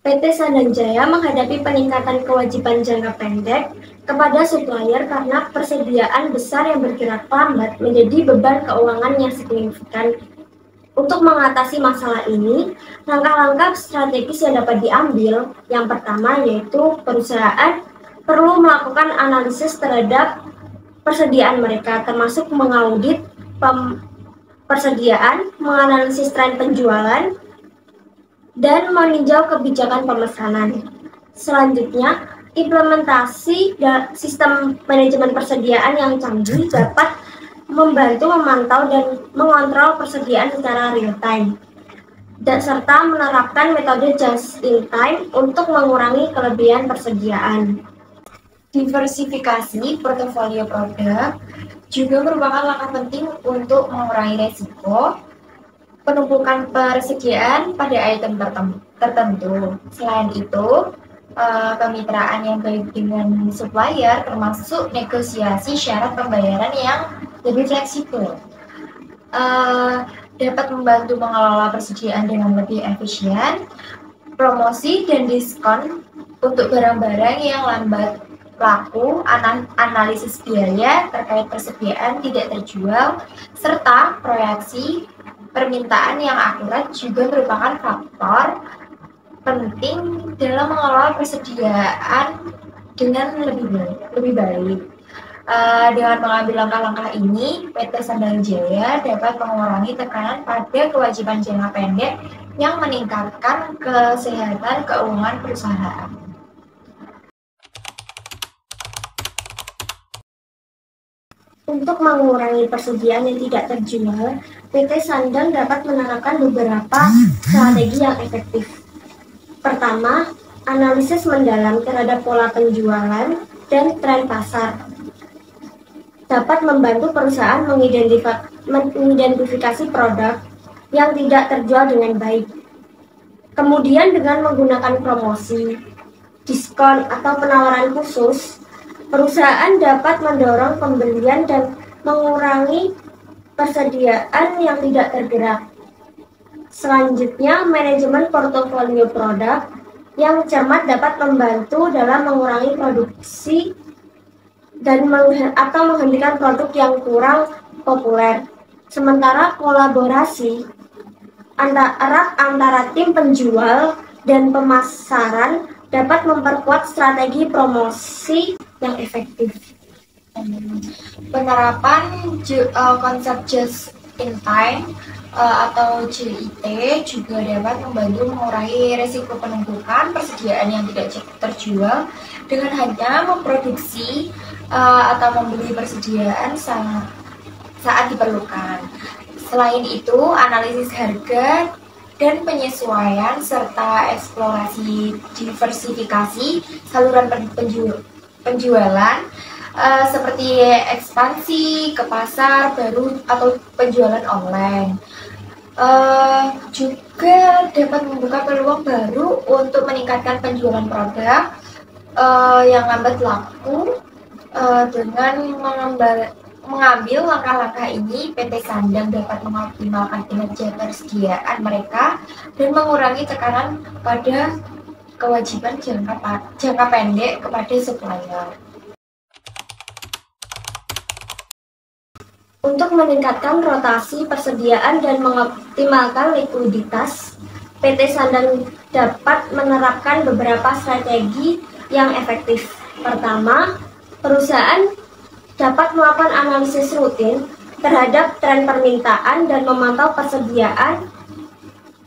PT Sandan Jaya menghadapi peningkatan kewajiban jangka pendek kepada supplier karena persediaan besar yang bergerak lambat menjadi beban keuangan yang signifikan. Untuk mengatasi masalah ini, langkah-langkah strategis yang dapat diambil, yang pertama yaitu perusahaan perlu melakukan analisis terhadap persediaan mereka, termasuk mengaudit persediaan, menganalisis tren penjualan, dan meninjau kebijakan pemesanan. Selanjutnya, implementasi sistem manajemen persediaan yang canggih dapat membantu memantau dan mengontrol persediaan secara real time, dan serta menerapkan metode just in time untuk mengurangi kelebihan persediaan. Diversifikasi portofolio produk juga merupakan langkah penting untuk mengurangi resiko penumpukan persediaan pada item tertentu. Selain itu, kemitraan yang baik dengan supplier termasuk negosiasi syarat pembayaran yang lebih fleksibel dapat membantu mengelola persediaan dengan lebih efisien. Promosi dan diskon untuk barang-barang yang lambat laku, analisis biaya terkait persediaan tidak terjual, serta proyeksi permintaan yang akurat juga merupakan faktor penting dalam mengelola persediaan dengan lebih baik. Dengan mengambil langkah-langkah ini, PT Sandan Jaya dapat mengurangi tekanan pada kewajiban jangka pendek yang meningkatkan kesehatan keuangan perusahaan. Untuk mengurangi persediaan yang tidak terjual, PT Sandan dapat menerapkan beberapa strategi yang efektif. Pertama, analisis mendalam terhadap pola penjualan dan tren pasar dapat membantu perusahaan mengidentifikasi produk yang tidak terjual dengan baik. Kemudian dengan menggunakan promosi, diskon, atau penawaran khusus, perusahaan dapat mendorong pembelian dan mengurangi persediaan yang tidak tergerak. Selanjutnya, manajemen portofolio produk yang cermat dapat membantu dalam mengurangi produksi dan atau menghentikan produk yang kurang populer. Sementara kolaborasi antara tim penjual dan pemasaran dapat memperkuat strategi promosi yang efektif. Penerapan konsep just in time atau JIT juga dapat membantu mengurangi risiko penumpukan persediaan yang tidak terjual dengan hanya memproduksi atau membeli persediaan saat diperlukan. Selain itu, analisis harga dan penyesuaian serta eksplorasi diversifikasi saluran penjualan seperti ekspansi ke pasar baru atau penjualan online juga dapat membuka peluang baru untuk meningkatkan penjualan produk yang lambat laku. Dengan mengambil langkah-langkah ini, PT Sandan dapat mengoptimalkan kinerja persediaan mereka dan mengurangi tekanan pada kewajiban jangka pendek kepada supplier. Untuk meningkatkan rotasi persediaan dan mengoptimalkan likuiditas, PT Sandan dapat menerapkan beberapa strategi yang efektif. Pertama, perusahaan dapat melakukan analisis rutin terhadap tren permintaan dan memantau persediaan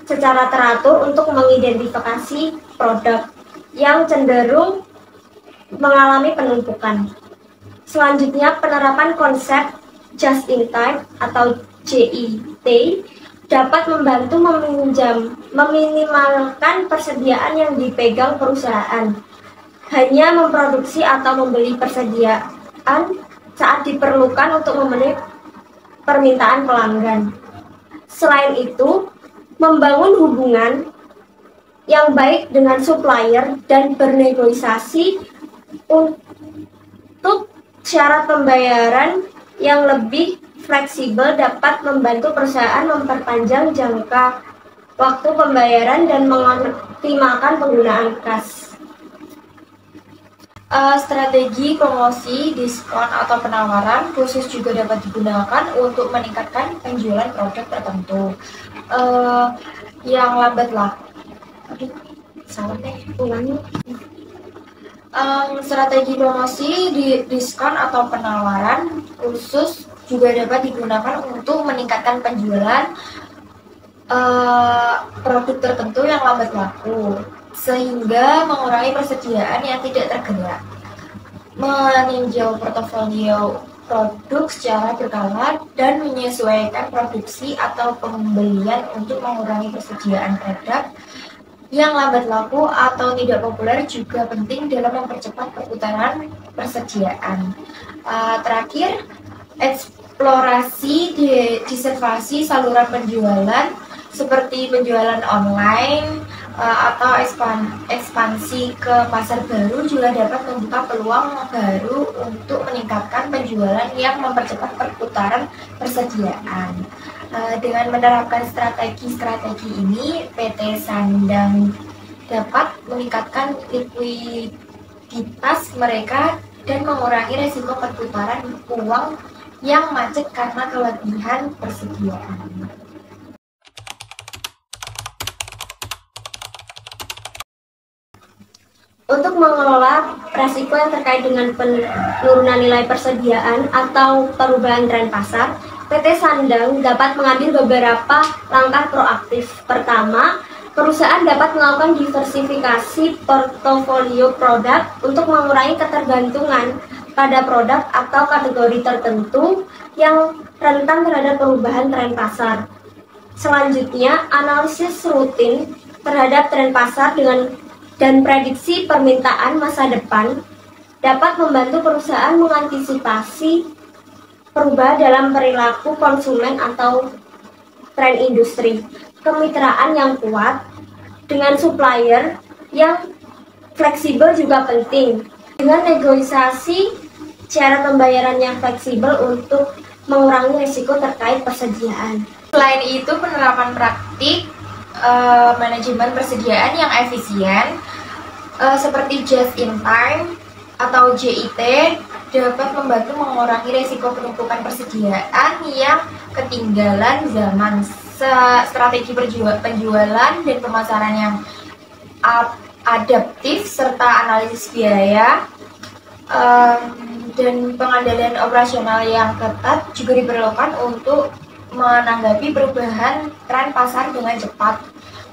secara teratur untuk mengidentifikasi produk yang cenderung mengalami penumpukan. Selanjutnya, penerapan konsep just in time atau JIT dapat membantu meminimalkan persediaan yang dipegang perusahaan. Hanya memproduksi atau membeli persediaan saat diperlukan untuk memenuhi permintaan pelanggan. Selain itu, membangun hubungan yang baik dengan supplier dan bernegosiasi untuk syarat pembayaran yang lebih fleksibel dapat membantu perusahaan memperpanjang jangka waktu pembayaran dan mengoptimalkan penggunaan kas. Strategi promosi, diskon, atau penawaran khusus juga dapat digunakan untuk meningkatkan penjualan produk tertentu. Yang lambat laku. Aduh, salah deh. Ulangi. Strategi promosi, diskon, atau penawaran khusus juga dapat digunakan untuk meningkatkan penjualan produk tertentu yang lambat laku, sehingga mengurangi persediaan yang tidak tergerak. Meninjau portofolio produk secara berkala dan menyesuaikan produksi atau pembelian untuk mengurangi persediaan produk yang lambat laku atau tidak populer juga penting dalam mempercepat perputaran persediaan. Terakhir, eksplorasi diservasi saluran penjualan seperti penjualan online atau ekspansi ke pasar baru juga dapat membuka peluang baru untuk meningkatkan penjualan yang mempercepat perputaran persediaan. Dengan menerapkan strategi-strategi ini, PT Sandang dapat meningkatkan likuiditas mereka dan mengurangi risiko perputaran uang yang macet karena kelebihan persediaan. Untuk mengelola resiko yang terkait dengan penurunan nilai persediaan atau perubahan tren pasar, PT Sandang dapat mengambil beberapa langkah proaktif. Pertama, perusahaan dapat melakukan diversifikasi portofolio produk untuk mengurangi ketergantungan pada produk atau kategori tertentu yang rentan terhadap perubahan tren pasar. Selanjutnya, analisis rutin terhadap tren pasar dan prediksi permintaan masa depan dapat membantu perusahaan mengantisipasi perubahan dalam perilaku konsumen atau tren industri. Kemitraan yang kuat dengan supplier yang fleksibel juga penting, dengan negosiasi cara pembayaran yang fleksibel untuk mengurangi risiko terkait persediaan. Selain itu, penerapan praktik manajemen persediaan yang efisien seperti just in time atau JIT dapat membantu mengurangi risiko penumpukan persediaan yang ketinggalan zaman. Strategi penjualan dan pemasaran yang adaptif serta analisis biaya dan pengendalian operasional yang ketat juga diperlukan untuk menanggapi perubahan tren pasar dengan cepat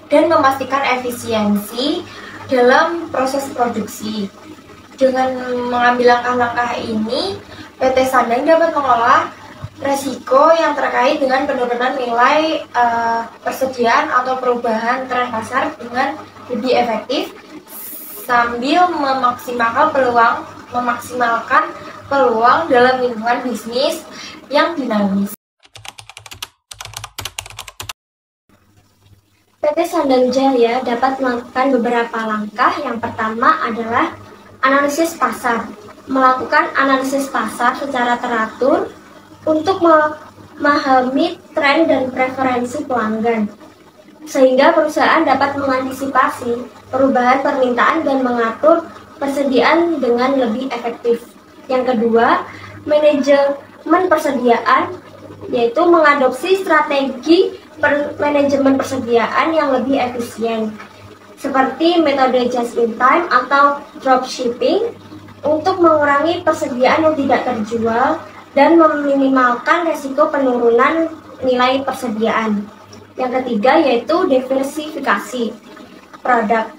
dan memastikan efisiensi dalam proses produksi. Dengan mengambil langkah-langkah ini, PT Sandang dapat mengolah resiko yang terkait dengan penurunan nilai persediaan atau perubahan tren pasar dengan lebih efektif sambil memaksimalkan peluang dalam lingkungan bisnis yang dinamis. PT Sandang Jaya dapat melakukan beberapa langkah. Yang pertama adalah analisis pasar. Melakukan analisis pasar secara teratur untuk memahami tren dan preferensi pelanggan, sehingga perusahaan dapat mengantisipasi perubahan permintaan dan mengatur persediaan dengan lebih efektif. Yang kedua, manajemen persediaan, yaitu mengadopsi strategi manajemen persediaan yang lebih efisien, seperti metode just in time atau dropshipping untuk mengurangi persediaan yang tidak terjual dan meminimalkan risiko penurunan nilai persediaan. Yang ketiga yaitu diversifikasi produk,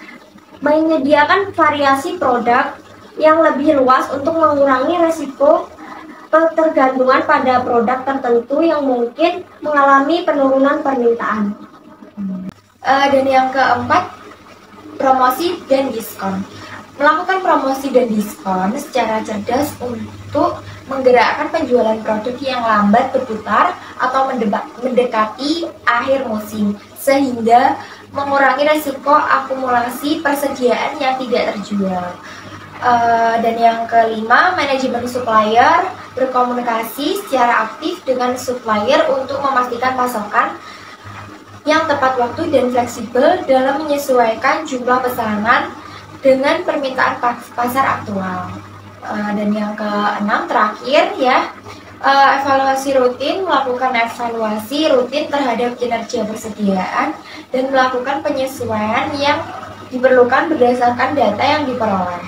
menyediakan variasi produk yang lebih luas untuk mengurangi risiko ketergantungan pada produk tertentu yang mungkin mengalami penurunan permintaan. Dan yang keempat, promosi dan diskon. Melakukan promosi dan diskon secara cerdas untuk menggerakkan penjualan produk yang lambat berputar atau mendekati akhir musim, sehingga mengurangi risiko akumulasi persediaan yang tidak terjual. Dan yang kelima, manajemen supplier, berkomunikasi secara aktif dengan supplier untuk memastikan pasokan yang tepat waktu dan fleksibel dalam menyesuaikan jumlah pesanan dengan permintaan pasar aktual. Dan yang keenam terakhir ya, evaluasi rutin, melakukan evaluasi rutin terhadap kinerja persediaan dan melakukan penyesuaian yang diperlukan berdasarkan data yang diperoleh.